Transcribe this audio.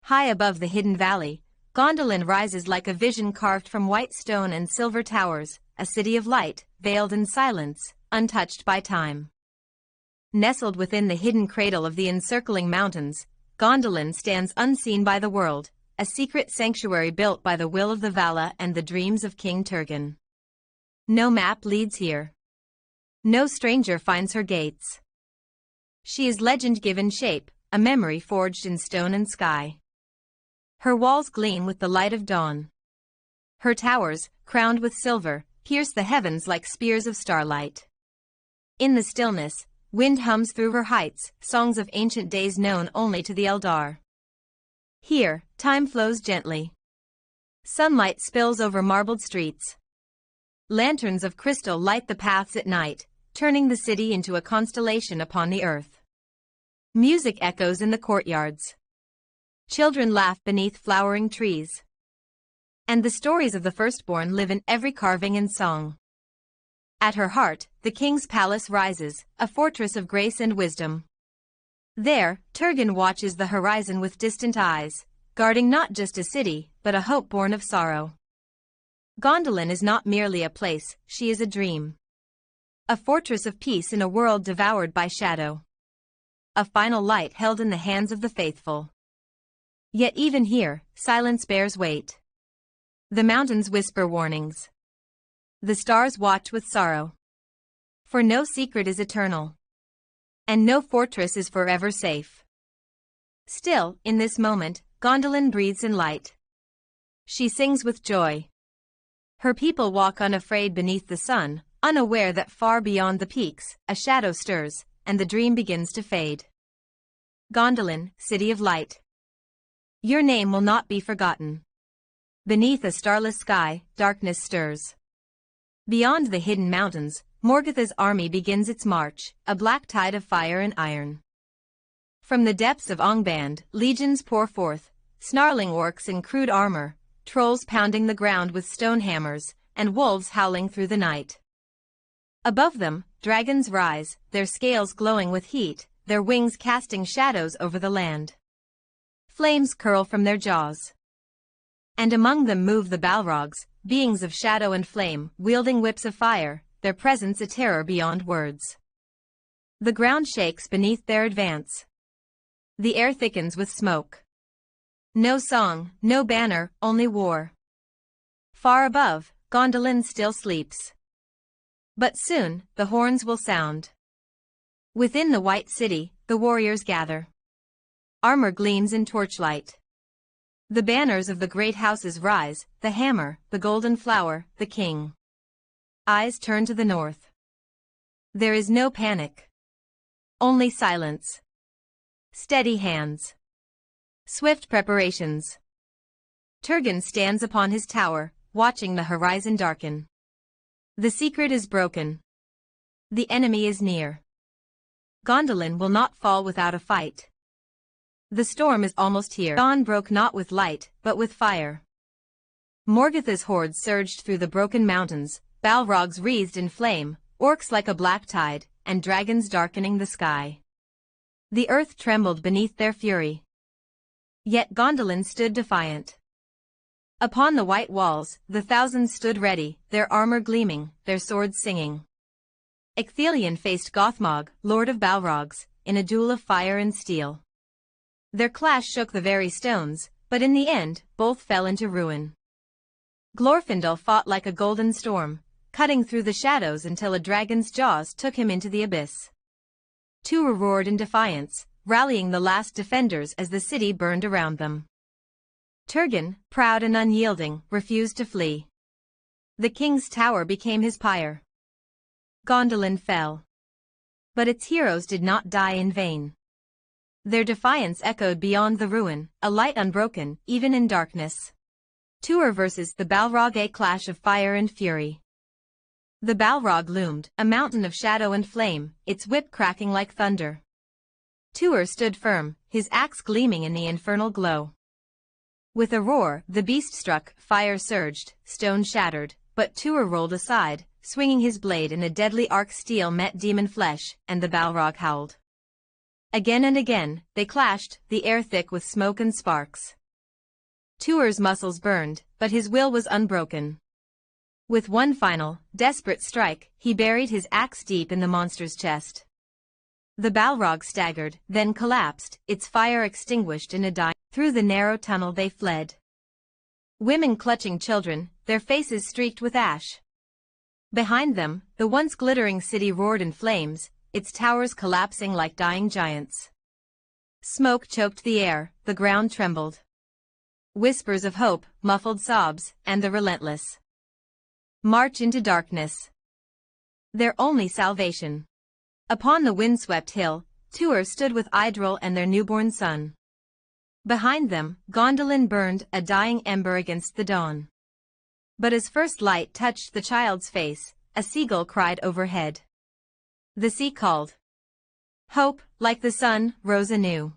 High above the hidden valley, Gondolin rises like a vision carved from white stone and silver towers, a city of light, veiled in silence, untouched by time. Nestled within the hidden cradle of the encircling mountains, Gondolin stands unseen by the world, a secret sanctuary built by the will of the Vala and the dreams of King Turgon. No map leads here. No stranger finds her gates. She is legend given shape, a memory forged in stone and sky. Her walls gleam with the light of dawn. Her towers, crowned with silver, pierce the heavens like spears of starlight. In the stillness, wind hums through her heights, songs of ancient days known only to the Eldar. Here, time flows gently. Sunlight spills over marbled streets. Lanterns of crystal light the paths at night, turning the city into a constellation upon the earth. Music echoes in the courtyards. Children laugh beneath flowering trees. And the stories of the firstborn live in every carving and song. At her heart, the king's palace rises, a fortress of grace and wisdom. There, Turgon watches the horizon with distant eyes, guarding not just a city, but a hope born of sorrow. Gondolin is not merely a place, she is a dream. A fortress of peace in a world devoured by shadow. A final light held in the hands of the faithful. Yet even here, silence bears weight. The mountains whisper warnings. The stars watch with sorrow. For no secret is eternal. And no fortress is forever safe. Still, in this moment, Gondolin breathes in light. She sings with joy. Her people walk unafraid beneath the sun, unaware that far beyond the peaks, a shadow stirs, and the dream begins to fade. Gondolin, City of Light. Your name will not be forgotten. Beneath a starless sky, darkness stirs. Beyond the hidden mountains, Morgoth's army begins its march, a black tide of fire and iron. From the depths of Angband, legions pour forth, snarling orcs in crude armor, trolls pounding the ground with stone hammers, and wolves howling through the night. Above them, dragons rise, their scales glowing with heat, their wings casting shadows over the land. Flames curl from their jaws. And among them move the Balrogs, beings of shadow and flame, wielding whips of fire, their presence a terror beyond words. The ground shakes beneath their advance. The air thickens with smoke. No song, no banner, only war. Far above, Gondolin still sleeps. But soon, the horns will sound. Within the White City, the warriors gather. Armor gleams in torchlight. The banners of the great houses rise, the hammer, the golden flower, the king. Eyes turn to the north. There is no panic. Only silence. Steady hands. Swift preparations. Turgon stands upon his tower, watching the horizon darken. The secret is broken. The enemy is near. Gondolin will not fall without a fight. The storm is almost here. Dawn broke not with light, but with fire. Morgoth's hordes surged through the broken mountains, Balrogs wreathed in flame, orcs like a black tide, and dragons darkening the sky. The earth trembled beneath their fury. Yet Gondolin stood defiant. Upon the white walls, the thousands stood ready, their armor gleaming, their swords singing. Ecthelion faced Gothmog, lord of Balrogs, in a duel of fire and steel. Their clash shook the very stones, but in the end, both fell into ruin. Glorfindel fought like a golden storm, cutting through the shadows until a dragon's jaws took him into the abyss. Tuor roared in defiance, rallying the last defenders as the city burned around them. Turgon, proud and unyielding, refused to flee. The king's tower became his pyre. Gondolin fell. But its heroes did not die in vain. Their defiance echoed beyond the ruin, a light unbroken, even in darkness. Tuor versus the Balrog, a clash of fire and fury. The Balrog loomed, a mountain of shadow and flame, its whip cracking like thunder. Tuor stood firm, his axe gleaming in the infernal glow. With a roar, the beast struck, fire surged, stone shattered, but Tuor rolled aside, swinging his blade and a deadly arc. Steel met demon flesh, and the Balrog howled. Again and again, they clashed, the air thick with smoke and sparks. Tuor's muscles burned, but his will was unbroken. With one final, desperate strike, he buried his axe deep in the monster's chest. The Balrog staggered, then collapsed, its fire extinguished in a dying. Through the narrow tunnel they fled. Women clutching children, their faces streaked with ash. Behind them, the once glittering city roared in flames, its towers collapsing like dying giants. Smoke choked the air, the ground trembled. Whispers of hope, muffled sobs, and the relentless march into darkness. Their only salvation. Upon the windswept hill, Tuor stood with Idril and their newborn son. Behind them, Gondolin burned, a dying ember against the dawn. But as first light touched the child's face, a seagull cried overhead. The sea called. Hope, like the sun, rose anew.